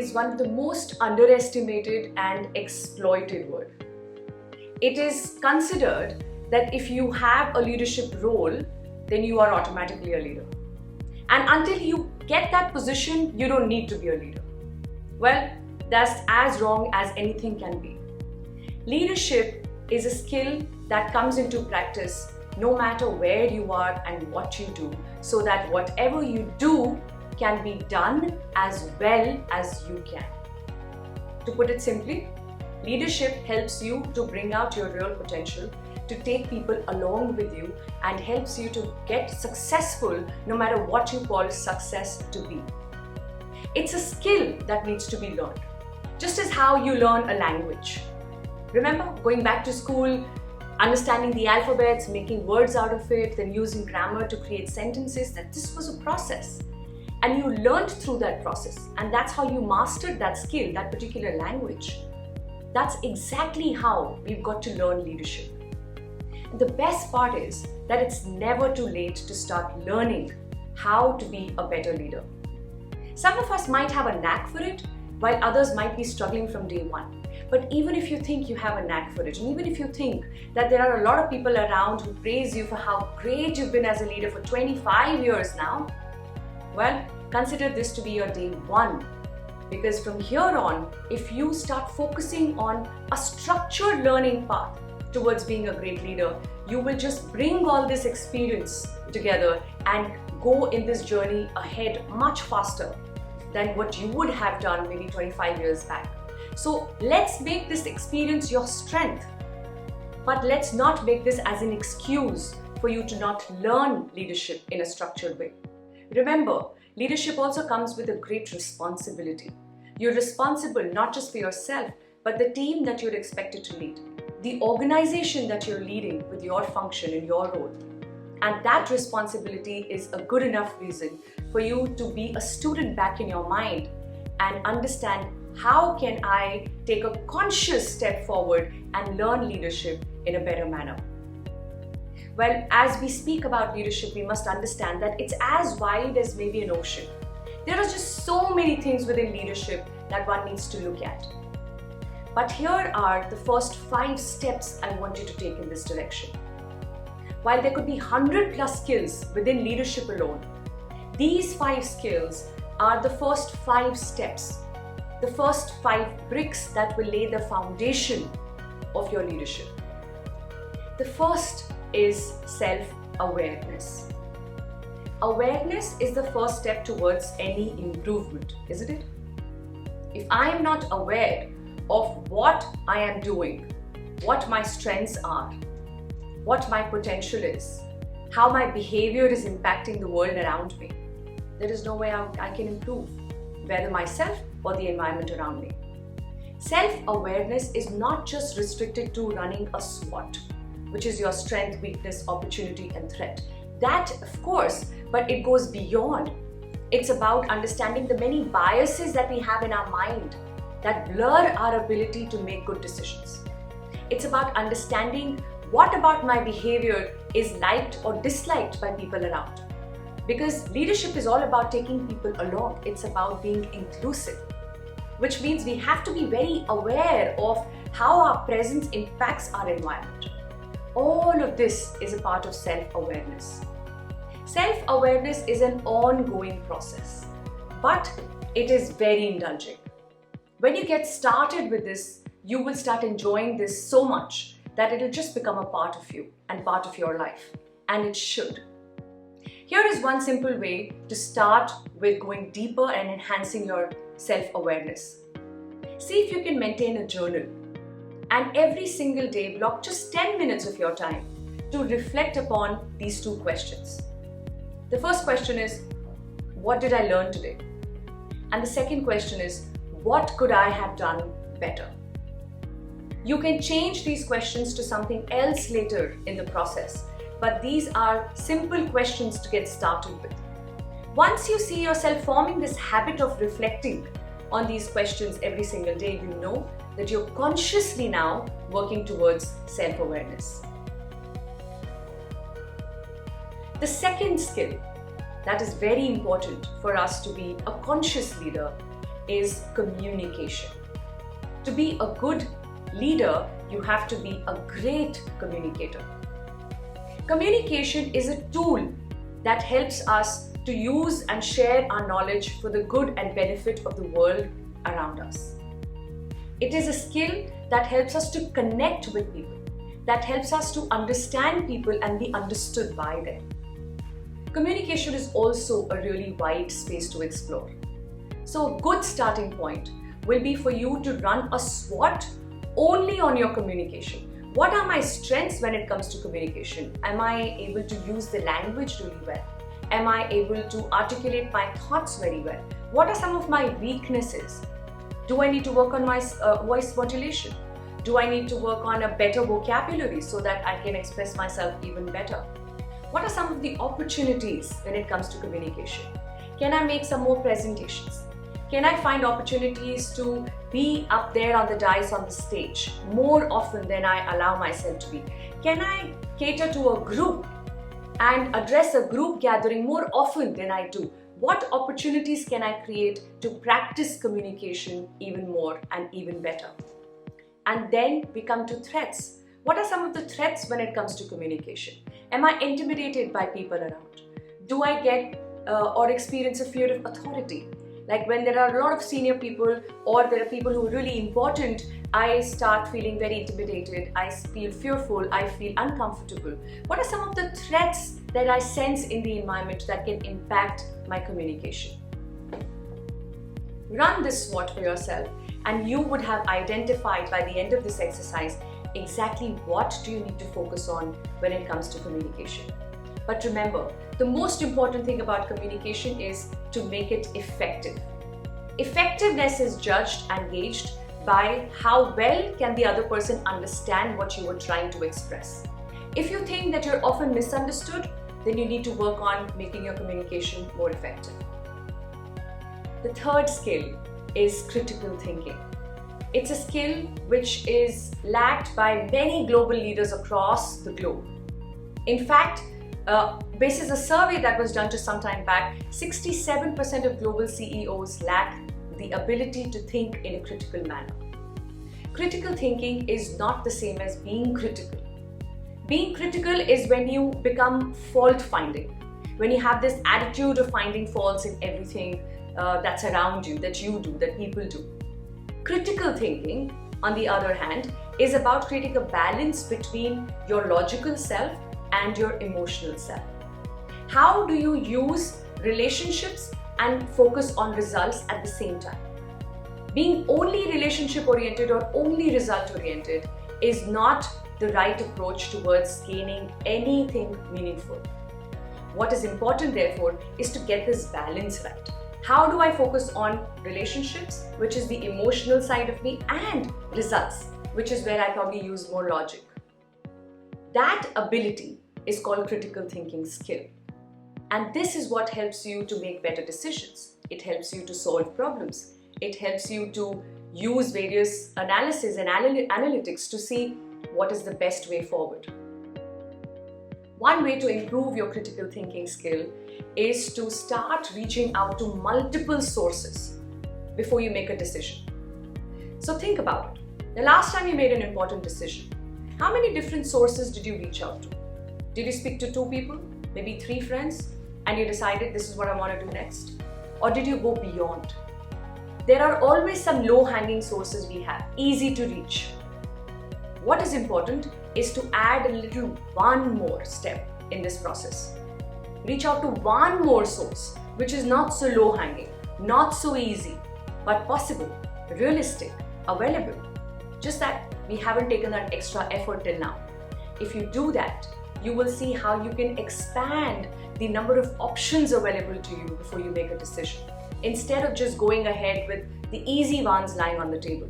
is one of the most underestimated and exploited words. It is considered that if you have a leadership role, then you are automatically a leader. And until you get that position, you don't need to be a leader. Well, that's as wrong as anything can be. Leadership is a skill that comes into practice no matter where you are and what you do, so that whatever you do can be done as well as you can. To put it simply, leadership helps you to bring out your real potential, to take people along with you, and helps you to get successful no matter what you call success to be. It's a skill that needs to be learned, just as how you learn a language. Remember going back to school, understanding the alphabets, making words out of it, then using grammar to create sentences, that this was a process. And you learned through that process, and that's how you mastered that skill, that particular language. That's exactly how we've got to learn leadership. The best part is that it's never too late to start learning how to be a better leader. Some of us might have a knack for it, while others might be struggling from day one. But even if you think you have a knack for it, and even if you think that there are a lot of people around who praise you for how great you've been as a leader for 25 years now, well, consider this to be your day one. Because from here on, if you start focusing on a structured learning path towards being a great leader, you will just bring all this experience together and go in this journey ahead much faster than what you would have done maybe 25 years back. So let's make this experience your strength, but let's not make this as an excuse for you to not learn leadership in a structured way. Remember, leadership also comes with a great responsibility. You're responsible not just for yourself, but the team that you're expected to lead, the organization that you're leading with your function and your role. And that responsibility is a good enough reason for you to be a student back in your mind and understand, how can I take a conscious step forward and learn leadership in a better manner? Well, as we speak about leadership, we must understand that it's as wide as maybe an ocean. There are just so many things within leadership that one needs to look at. But here are the first 5 steps I want you to take in this direction. While there could be 100+ skills within leadership alone, these 5 skills are the first 5 steps, the first 5 bricks that will lay the foundation of your leadership. The first is self-awareness. Awareness is the first step towards any improvement, isn't it? If I am not aware of what I am doing, what my strengths are, what my potential is, how my behavior is impacting the world around me, there is no way I can improve, whether myself or the environment around me. Self-awareness is not just restricted to running a SWOT, which is your strength, weakness, opportunity, and threat. That, of course, but it goes beyond. It's about understanding the many biases that we have in our mind that blur our ability to make good decisions. It's about understanding what about my behavior is liked or disliked by people around. Because leadership is all about taking people along. It's about being inclusive, which means we have to be very aware of how our presence impacts our environment. All of this is a part of self-awareness. Self-awareness is an ongoing process, but it is very indulging. When you get started with this, you will start enjoying this so much that it'll just become a part of you and part of your life, and it should. Here is one simple way to start with going deeper and enhancing your self-awareness. See if you can maintain a journal, and every single day block just 10 minutes of your time to reflect upon these 2 questions. The first question is, what did I learn today? And the second question is, what could I have done better? You can change these questions to something else later in the process, but these are simple questions to get started with. Once you see yourself forming this habit of reflecting on these questions every single day, you know that you're consciously now working towards self-awareness. The second skill that is very important for us to be a conscious leader is communication. To be a good leader, you have to be a great communicator. Communication is a tool that helps us to use and share our knowledge for the good and benefit of the world around us. It is a skill that helps us to connect with people, that helps us to understand people and be understood by them. Communication is also a really wide space to explore. So a good starting point will be for you to run a SWOT only on your communication. What are my strengths when it comes to communication? Am I able to use the language really well? Am I able to articulate my thoughts very well? What are some of my weaknesses? Do I need to work on my voice modulation? Do I need to work on a better vocabulary so that I can express myself even better? What are some of the opportunities when it comes to communication? Can I make some more presentations? Can I find opportunities to be up there on the dais on the stage more often than I allow myself to be? Can I cater to a group and address a group gathering more often than I do? What opportunities can I create to practice communication even more and even better? And then we come to threats. What are some of the threats when it comes to communication? Am I intimidated by people around? Do I get or experience a fear of authority? Like when there are a lot of senior people or there are people who are really important, I start feeling very intimidated, I feel fearful, I feel uncomfortable. What are some of the threats that I sense in the environment that can impact my communication? Run this SWOT for yourself and you would have identified by the end of this exercise exactly what do you need to focus on when it comes to communication. But remember, the most important thing about communication is to make it effective. Effectiveness is judged and gauged by how well can the other person understand what you are trying to express. If you think that you're often misunderstood, then you need to work on making your communication more effective. The third skill is critical thinking. It's a skill which is lacked by many global leaders across the globe. In fact, basis a survey that was done just some time back, 67% of global CEOs lack the ability to think in a critical manner. Critical thinking is not the same as being critical. Being critical is when you become fault-finding, when you have this attitude of finding faults in everything that's around you, that you do, that people do. Critical thinking, on the other hand, is about creating a balance between your logical self and your emotional self. How do you use relationships and focus on results at the same time? Being only relationship oriented or only result oriented is not the right approach towards gaining anything meaningful. What is important, therefore, is to get this balance right. How do I focus on relationships, which is the emotional side of me, and results, which is where I probably use more logic? That ability is called critical thinking skill. And this is what helps you to make better decisions. It helps you to solve problems. It helps you to use various analysis and analytics to see what is the best way forward. One way to improve your critical thinking skill is to start reaching out to multiple sources before you make a decision. So think about it. The last time you made an important decision, how many different sources did you reach out to? Did you speak to 2 people, maybe 3 friends, and you decided this is what I want to do next? Or did you go beyond? There are always some low-hanging sources we have, easy to reach. What is important is to add a little one more step in this process. Reach out to one more source, which is not so low-hanging, not so easy, but possible, realistic, available. Just that we haven't taken that extra effort till now. If you do that, you will see how you can expand the number of options available to you before you make a decision, instead of just going ahead with the easy ones lying on the table.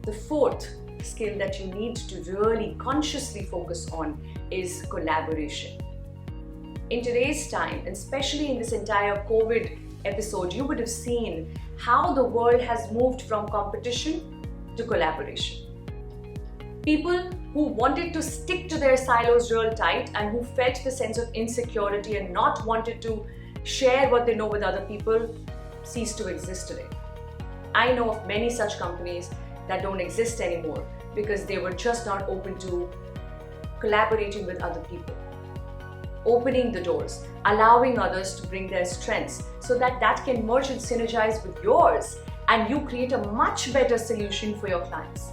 The fourth skill that you need to really consciously focus on is collaboration. In today's time, and especially in this entire COVID episode, you would have seen how the world has moved from competition to collaboration. People who wanted to stick to their silos real tight and who felt the sense of insecurity and not wanted to share what they know with other people cease to exist today. I know of many such companies that don't exist anymore because they were just not open to collaborating with other people, opening the doors, allowing others to bring their strengths so that that can merge and synergize with yours, and you create a much better solution for your clients.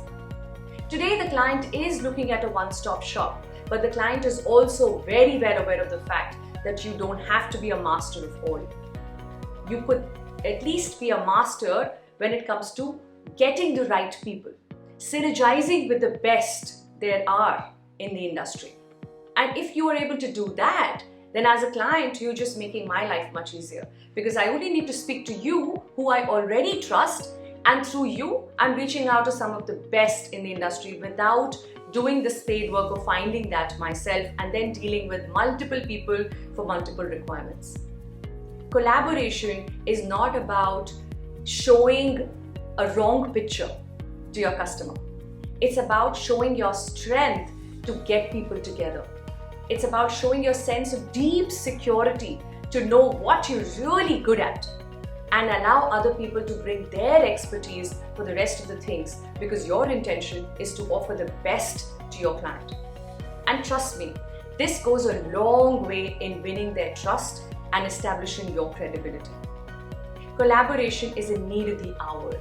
Today, the client is looking at a one-stop shop, but the client is also very well aware of the fact that you don't have to be a master of all. You could at least be a master when it comes to getting the right people, synergizing with the best there are in the industry. And if you are able to do that, then as a client, you're just making my life much easier, because I only need to speak to you who I already trust, and through you, I'm reaching out to some of the best in the industry without doing the spade work of finding that myself and then dealing with multiple people for multiple requirements. Collaboration is not about showing a wrong picture to your customer. It's about showing your strength to get people together. It's about showing your sense of deep security to know what you're really good at and allow other people to bring their expertise for the rest of the things, because your intention is to offer the best to your client. And trust me, this goes a long way in winning their trust and establishing your credibility. Collaboration is a need of the hour.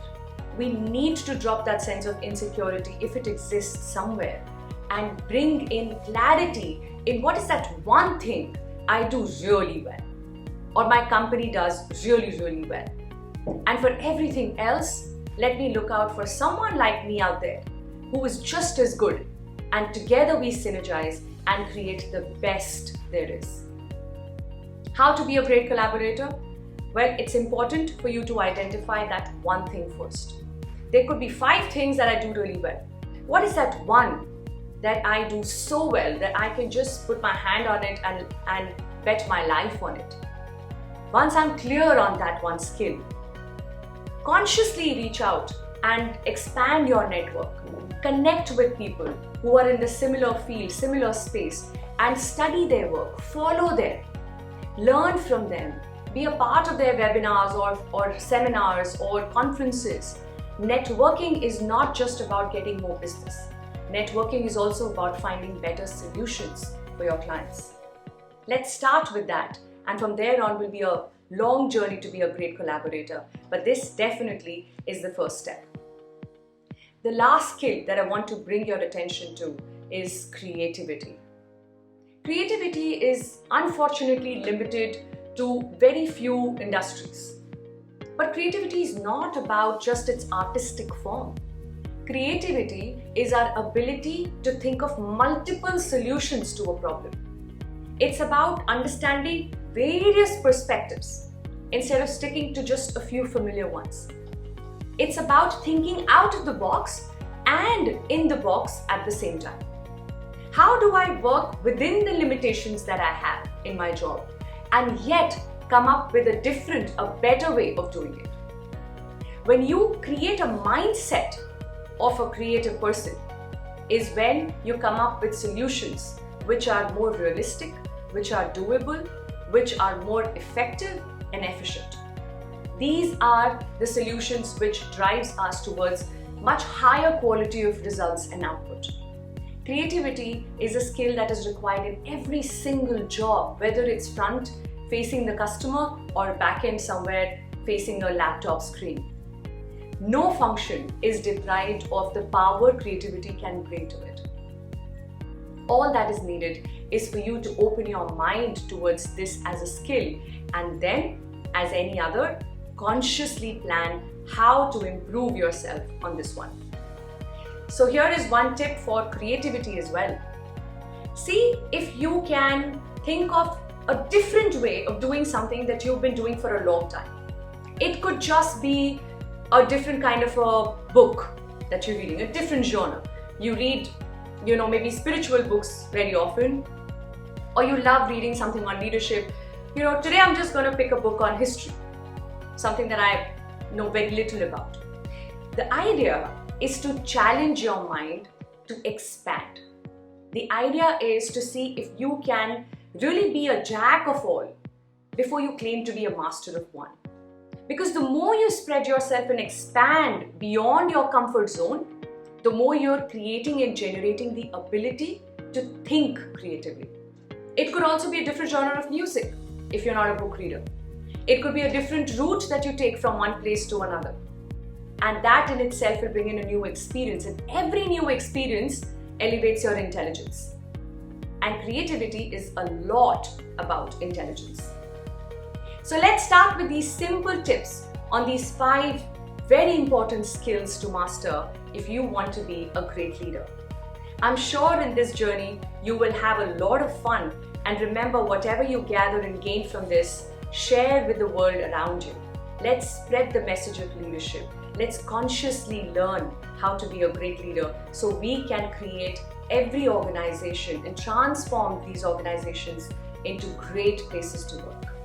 We need to drop that sense of insecurity, if it exists somewhere, and bring in clarity in what is that one thing I do really well, or my company does really, really well. And for everything else, let me look out for someone like me out there who is just as good, and together we synergize and create the best there is. How to be a great collaborator? Well, it's important for you to identify that one thing first. There could be 5 things that I do really well. What is that one that I do so well that I can just put my hand on it and bet my life on it? Once I'm clear on that one skill, consciously reach out and expand your network. Connect with people who are in the similar field, similar space, and study their work, follow them, learn from them, be a part of their webinars or seminars or conferences. Networking is not just about getting more business. Networking is also about finding better solutions for your clients. Let's start with that, and from there on will be a long journey to be a great collaborator, but this definitely is the first step. The last skill that I want to bring your attention to is creativity. Creativity is unfortunately limited to very few industries. But creativity is not about just its artistic form. Creativity is our ability to think of multiple solutions to a problem. It's about understanding various perspectives instead of sticking to just a few familiar ones. It's about thinking out of the box and in the box at the same time. How do I work within the limitations that I have in my job and yet come up with a different, a better way of doing it? When you create a mindset of a creative person is when you come up with solutions which are more realistic, which are doable, which are more effective and efficient. These are the solutions which drives us towards much higher quality of results and output. Creativity is a skill that is required in every single job, whether it's front facing the customer or back end somewhere facing a laptop screen. No function is deprived of the power creativity can bring to it. All that is needed is for you to open your mind towards this as a skill, and then, as any other, consciously plan how to improve yourself on this one. So here is one tip for creativity as well. See if you can think of a different way of doing something that you've been doing for a long time. It could just be a different kind of a book that you're reading, a different genre. You read, maybe spiritual books very often, or you love reading something on leadership. Today I'm just going to pick a book on history, something that I know very little about. The idea is to challenge your mind to expand. The idea is to see if you can really be a jack of all before you claim to be a master of one. Because the more you spread yourself and expand beyond your comfort zone, the more you're creating and generating the ability to think creatively. It could also be a different genre of music if you're not a book reader. It could be a different route that you take from one place to another. And that in itself will bring in a new experience. And every new experience elevates your intelligence. And creativity is a lot about intelligence. So let's start with these simple tips on these 5 very important skills to master if you want to be a great leader. I'm sure in this journey you will have a lot of fun, and remember, whatever you gather and gain from this, share with the world around you. Let's spread the message of leadership. Let's consciously learn how to be a great leader so we can create every organization and transform these organizations into great places to work.